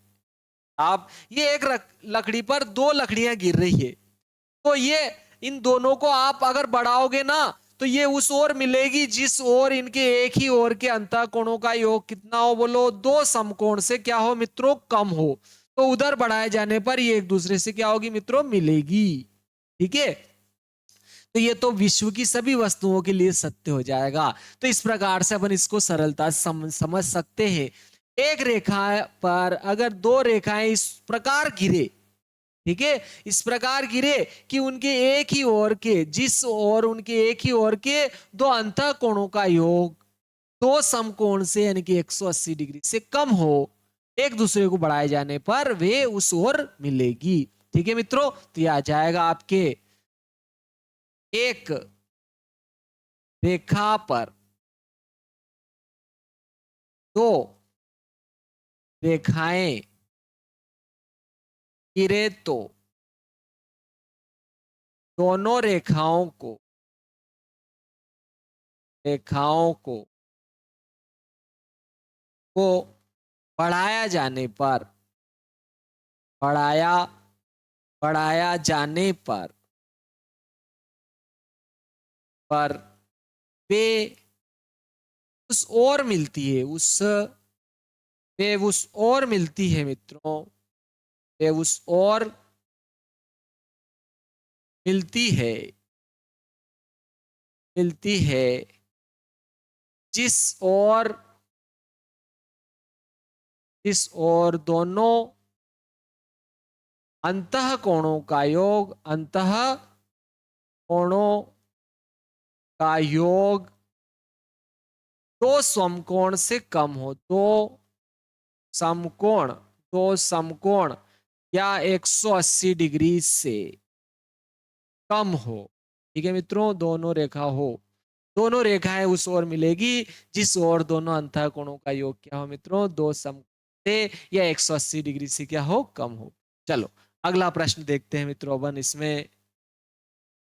आप ये एक लकड़ी पर दो लकड़ियां गिर रही है, तो ये इन दोनों को आप अगर बढ़ाओगे ना तो ये उस ओर मिलेगी जिस ओर इनके एक ही ओर के अंतःकोणों का योग कितना हो, बोलो, दो समकोण से क्या हो मित्रों, कम हो। तो उधर बढ़ाए जाने पर ये एक दूसरे से क्या होगी मित्रों, मिलेगी। ठीक है, तो ये तो विश्व की सभी वस्तुओं के लिए सत्य हो जाएगा। तो इस प्रकार से अपन इसको सरलता से समझ सकते हैं। एक रेखा पर अगर दो रेखाएं इस प्रकार गिरे, ठीक है, इस प्रकार गिरे कि उनके एक ही ओर के, जिस ओर उनके एक ही ओर के दो अंतःकोणों का योग दो समकोण से यानी कि 180 डिग्री से कम हो, एक दूसरे को बढ़ाए जाने पर वे उस ओर मिलेगी। ठीक है मित्रों, तो यह आ जाएगा आपके एक रेखा पर दो रेखाएं गिरे तो दोनों रेखाओं को बढ़ाया जाने पर बढ़ाया बढ़ाया जाने पर वे उस ओर मिलती है वे उस ओर मिलती है मित्रों, वे उस ओर मिलती है जिस ओर दोनों अंतःकोणों का योग दो समकोण से कम हो, दो समकोण या 180 डिग्री से कम हो। ठीक है मित्रों, दोनों रेखाएं उस ओर मिलेगी जिस ओर दोनों अंतःकोणों का योग क्या हो मित्रों, दो समकोण से या 180 डिग्री से क्या हो, कम हो। चलो अगला प्रश्न देखते हैं मित्रों। अपन इसमें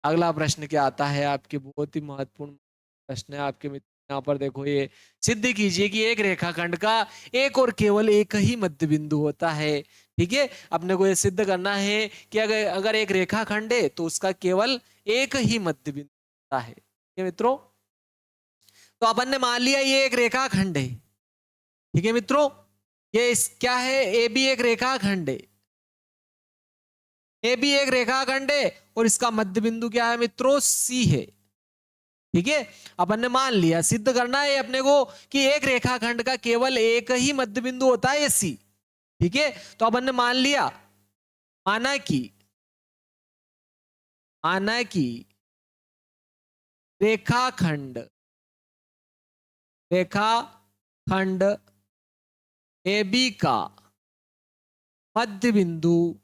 अगला प्रश्न क्या आता है आपके, बहुत ही महत्वपूर्ण प्रश्न है आपके मित्र। यहाँ पर देखो, ये सिद्ध कीजिए कि एक रेखाखंड का एक और केवल एक ही मध्य बिंदु होता है। ठीक है, अपने को ये सिद्ध करना है कि अगर एक रेखाखंड है तो उसका केवल एक ही मध्य बिंदु होता है। ठीक है मित्रों, तो अपन ने मान लिया ये एक रेखाखंड है। ठीक है मित्रों, ये क्या है, ए बी एक रेखाखंड है। ए बी एक रेखाखंड है और इसका मध्य बिंदु क्या है मित्रों, सी है। ठीक है, अपन ने मान लिया, सिद्ध करना है अपने को कि एक रेखाखंड का केवल एक ही मध्य बिंदु होता है, सी। ठीक है, तो अपन ने माना कि रेखाखंड ए बी का मध्य बिंदु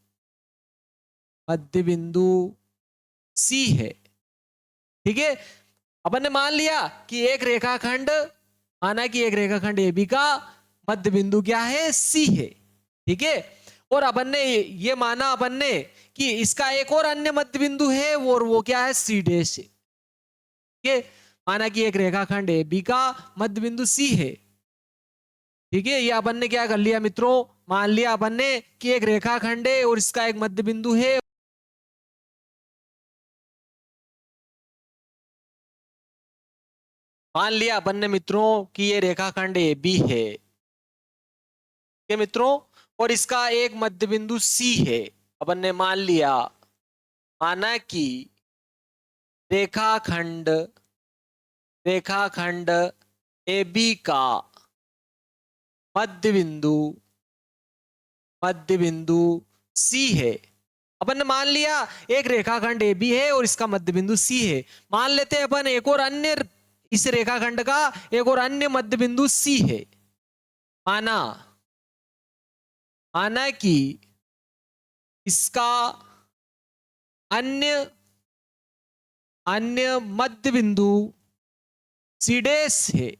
सी है। ठीक है, अपन ने मान लिया कि एक रेखाखंड ए बी का मध्य बिंदु क्या है, सी है। ठीक है, और अपन ने कि इसका एक और अन्य मध्य बिंदु है और वो क्या है, सी डैश है। ठीक है, माना कि एक रेखाखंड ए बी का मध्य बिंदु सी है। ठीक है, ये अपन ने क्या कर लिया मित्रों, मान लिया अपन ने कि एक रेखाखंड है और इसका एक मध्य बिंदु है। मान लिया अपन ने मित्रों कि ये रेखाखंड ए बी है। ठीक है मित्रों, और इसका एक मध्य बिंदु सी है। अपन ने माना कि रेखाखंड ए बी का मध्य बिंदु सी है। अपन ने मान लिया एक रेखाखंड ए बी है और इसका मध्य बिंदु सी है। मान लेते हैं अपन एक और अन्य, इस रेखाखंड का एक और अन्य मध्य बिंदु सी है। माना कि इसका अन्य मध्य बिंदु सी डैश है।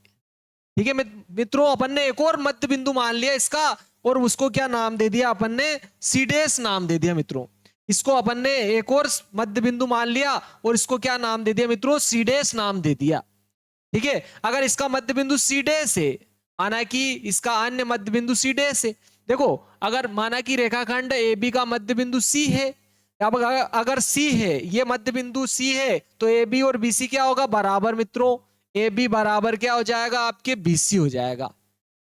ठीक है मित्रों, अपन ने एक और मध्य बिंदु मान लिया इसका और उसको क्या नाम दे दिया, अपन ने सी डैश नाम दे दिया मित्रों। इसको अपन ने एक और मध्य बिंदु मान लिया और इसको क्या नाम दे दिया मित्रों, सी डैश नाम दे दिया। ठीक है, अगर इसका मध्य बिंदु सी डैश है, माना कि इसका अन्य मध्य बिंदु सी डैश है। देखो, अगर माना कि रेखाखंड ए बी का मध्य बिंदु सी है, अब अगर सी है, ये मध्य बिंदु सी है, तो ए बी और बी सी क्या होगा, बराबर मित्रों। ए बी बराबर क्या हो जाएगा, आपके बी सी हो जाएगा।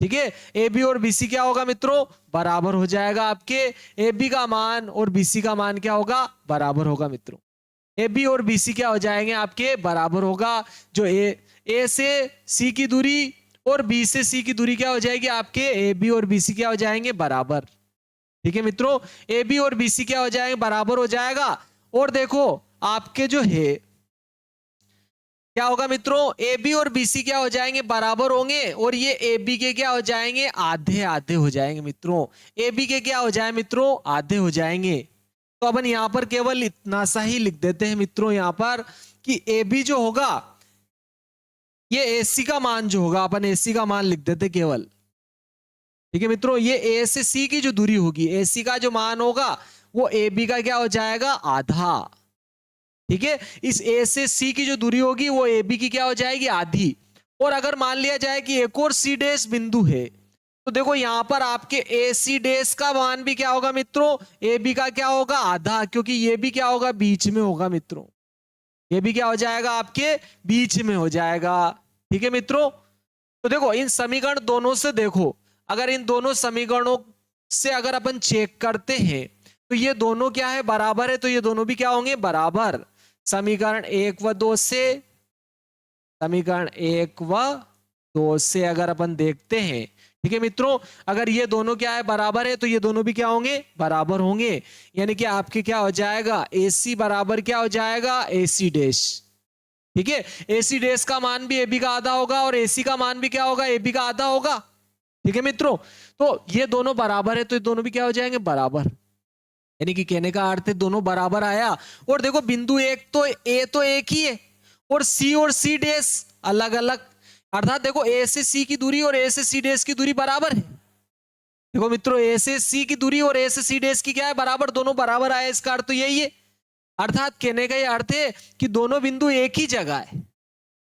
ठीक है, ए बी और बी सी क्या होगा मित्रों, बराबर हो जाएगा आपके। ए बी का मान और बी सी का मान क्या होगा, बराबर होगा मित्रों। ए बी और बी सी क्या हो जाएंगे आपके, बराबर होगा। जो ए से सी की दूरी और बी से सी की दूरी क्या हो जाएगी आपके, ए बी और बी सी क्या हो जाएंगे, बराबर। ठीक है मित्रों, ए बी और बी सी क्या हो जाएंगे, बराबर हो जाएगा। और देखो आपके जो है क्या होगा मित्रों, ए बी और बी सी क्या हो जाएंगे, बराबर होंगे। और ये ए बी के क्या हो जाएंगे, आधे आधे हो जाएंगे मित्रों। ए बी के क्या हो जाए मित्रों, आधे हो जाएंगे। तो अपन यहां पर केवल इतना सा ही लिख देते हैं मित्रों यहां पर कि ए बी जो होगा, ये एसी का मान जो होगा, अपन एसी का मान लिख देते केवल। ठीक है मित्रों, ये ए से सी की जो दूरी होगी, एसी का जो मान होगा वो ए बी का क्या हो जाएगा, आधा। ठीक है। इस ए से सी की जो दूरी होगी वो ए बी की क्या हो जाएगी, आधी। और अगर मान लिया जाए कि एक और सी डैश बिंदु है, तो देखो यहां पर आपके ए सी डैश का मान भी क्या होगा मित्रों, ए बी का क्या होगा, आधा, क्योंकि ये भी क्या होगा, बीच में होगा मित्रों। ये भी क्या हो जाएगा, आपके बीच में हो जाएगा। ठीक है मित्रों। तो देखो इन समीकरण दोनों से देखो, अगर इन दोनों समीकरणों से अगर अपन चेक करते हैं तो ये दोनों क्या है, बराबर है, तो ये दोनों भी क्या होंगे, बराबर। समीकरण 1 व 2 से, समीकरण 1 व 2 से अगर अपन देखते हैं, ठीक है मित्रों, अगर ये दोनों क्या है, बराबर है, तो ये दोनों भी क्या होंगे, बराबर होंगे। यानी कि आपके क्या हो जाएगा, AC बराबर क्या हो जाएगा, AC डैश। ठीक है, AC डैश का मान भी AB का आधा होगा और AC का मान भी क्या होगा, AB का आधा होगा। ठीक है मित्रों, तो ये दोनों बराबर है, तो ये दोनों भी क्या हो जाएंगे, बराबर। यानी कि कहने का अर्थ है दोनों बराबर आया। और देखो बिंदु एक तो ए तो एक ही है और सी डैश अलग अलग, अर्थात देखो ए से सी की दूरी और ए से सी डैश की दूरी बराबर है। देखो मित्रों, ए से सी की दूरी और ए से सी डैश की क्या है, बराबर, दोनों बराबर आए, इसका अर्थ तो यही है। अर्थात कहने का ये अर्थ है कि दोनों बिंदु एक ही जगह है,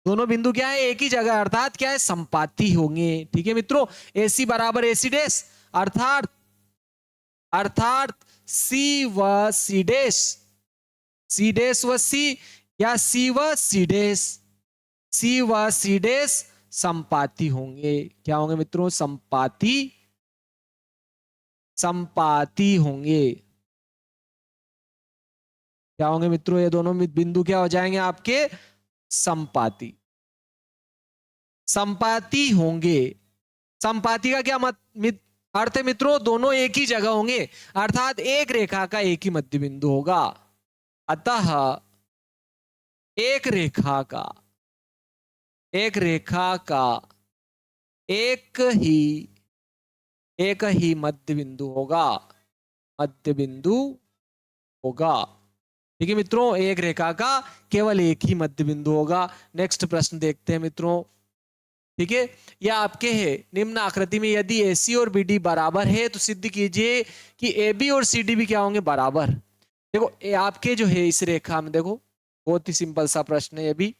दोनों बिंदु क्या है, एक ही जगह, अर्थात क्या है, संपाती होंगे। ठीक है मित्रों, AC बराबर AC डैश, अर्थात अर्थात सी व सी डैश, सी डैश व सी, या सी व सी डैश, सी व सी डैश संपाती होंगे। क्या होंगे मित्रों, संपाती, संपाती होंगे। क्या होंगे मित्रों, ये दोनों बिंदु क्या हो जाएंगे आपके, संपाती, संपाती होंगे। संपाती का क्या अर्थ है मित्रों, दोनों एक ही जगह होंगे, अर्थात एक रेखा का एक ही मध्य बिंदु होगा। अतः एक रेखा का, एक रेखा का एक ही मध्य बिंदु होगा, मध्य बिंदु होगा। ठीक है मित्रों, एक रेखा का केवल एक ही मध्य बिंदु होगा। नेक्स्ट प्रश्न देखते हैं मित्रों। ठीक है, यह आपके है, निम्न आकृति में यदि AC और BD बराबर है तो सिद्ध कीजिए कि AB और CD भी क्या होंगे, बराबर। देखो ये आपके जो है इस रेखा में, देखो बहुत ही सिंपल सा प्रश्न है ये भी।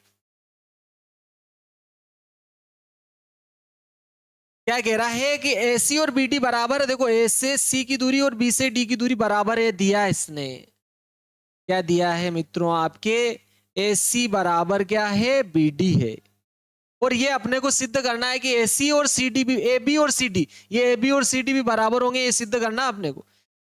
क्या कह रहा है कि AC और BD बराबर है। देखो A से C की दूरी और B से D की दूरी बराबर है, दिया इसने। क्या दिया है मित्रों, आपके AC बराबर क्या है, BD है। और ये अपने को सिद्ध करना है कि AC और CD भी, AB और CD, ये AB और CD भी बराबर होंगे, ये सिद्ध करना है अपने को।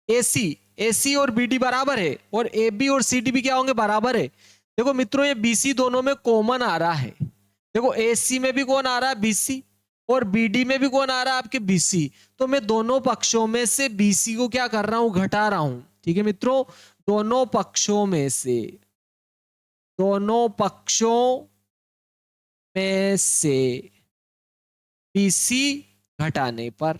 AC और BD बराबर है और AB और CD भी क्या होंगे, बराबर है। देखो मित्रों, ये BC दोनों में कॉमन आ रहा है। देखो AC में भी कौन आ रहा है, BC, और BD में भी कौन आ रहा है, आपके BC। तो मैं दोनों पक्षों में से BC को क्या कर रहा हूं, घटा रहा हूं। ठीक है मित्रों, दोनों पक्षों में से, दोनों पक्षों में से BC घटाने पर,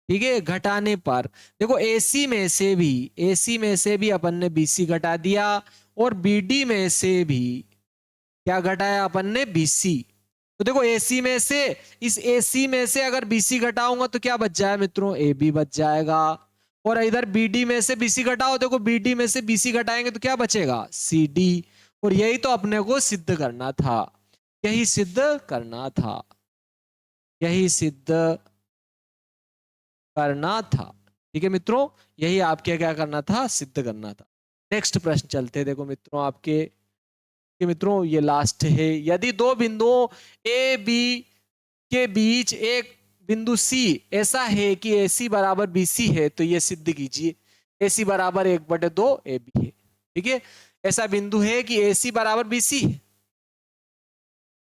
ठीक है, घटाने पर देखो AC में से भी, AC में से भी अपन ने BC घटा दिया और BD में से भी क्या घटाया अपन ने, BC। तो देखो AC में से, इस AC में से अगर BC घटाऊंगा तो क्या बच जाए मित्रों, AB बच जाएगा। और इधर BD में से BC घटाओ, देखो BD में से BC घटाएंगे तो क्या बचेगा, CD। और यही तो अपने को सिद्ध करना था, यही सिद्ध करना था, यही सिद्ध करना था। ठीक है मित्रों, यही आपके क्या करना था, सिद्ध करना था। नेक्स्ट प्रश्न चलते हैं। देखो मित्रों आपके, मित्रों ये लास्ट है, यदि दो बिंदुओं ए बी के बीच एक बिंदु C ऐसा है कि AC बराबर BC है तो ये सिद्ध कीजिए। AC बराबर 1/2 AB है। ठीक है, ऐसा बिंदु है कि AC बराबर BC है।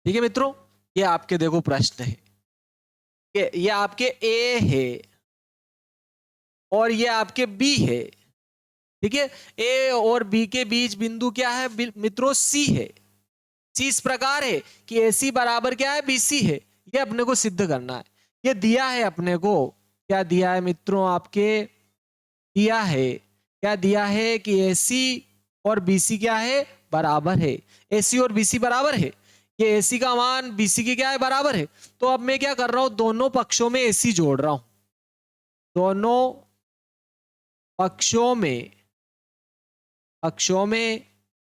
ठीक है मित्रों, ये आपके देखो प्रश्न है, ये आपके A है और ये आपके B है। ठीक है, A और B के बीच बिंदु क्या है मित्रों, C है। C इस प्रकार है कि AC बराबर क्या है, BC है। ये अपने को सिद्ध करना है। ये दिया है अपने को, क्या दिया है मित्रों, आपके दिया है, क्या दिया है कि AC और BC क्या है, बराबर है। AC और BC बराबर है, ये AC का मान BC के क्या है, बराबर है। तो अब मैं क्या कर रहा हूं, दोनों पक्षों में AC जोड़ रहा हूं, दोनों पक्षों में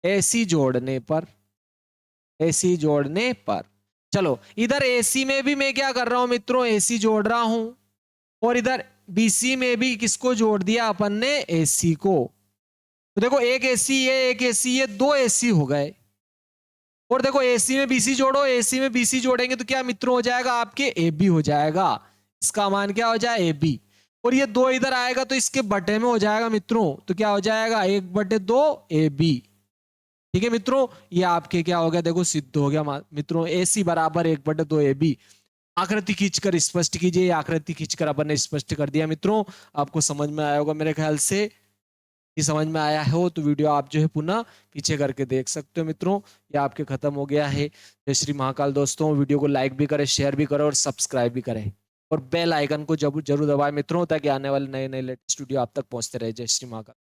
AC जोड़ने पर, AC जोड़ने पर। चलो इधर AC में भी मैं क्या कर रहा हूं मित्रों, AC जोड़ रहा हूं, और इधर BC में भी किसको जोड़ दिया अपन ने, AC को। तो देखो एक AC है, एक AC है, दो AC हो गए। और देखो AC में BC जोड़ो, AC में BC जोड़ेंगे तो क्या मित्रों हो जाएगा आपके, AB हो जाएगा। इसका मान क्या हो जाए, AB। और ये दो इधर आएगा तो इसके बटे में हो जाएगा मित्रों, तो क्या हो जाएगा, 1/2 AB। ठीक है मित्रों, ये आपके क्या हो गया, देखो सिद्ध हो गया मित्रों, AC बराबर 1/2 AB। आकृति खींचकर स्पष्ट कीजिए, आकृति खींचकर अपन ने स्पष्ट कर दिया मित्रों। आपको समझ में आया होगा मेरे ख्याल से। ये समझ में आया हो तो वीडियो आप जो है पुनः पीछे करके देख सकते हो मित्रों। ये आपके खत्म हो गया है। जय श्री महाकाल दोस्तों, वीडियो को लाइक भी करें, शेयर भी करें और सब्सक्राइब भी करें, और बेल आइकन को जरूर दबाएं मित्रों, ताकि आने वाले नए नए लेटेस्ट वीडियो आप तक पहुंचते रहे। जय श्री महाकाल।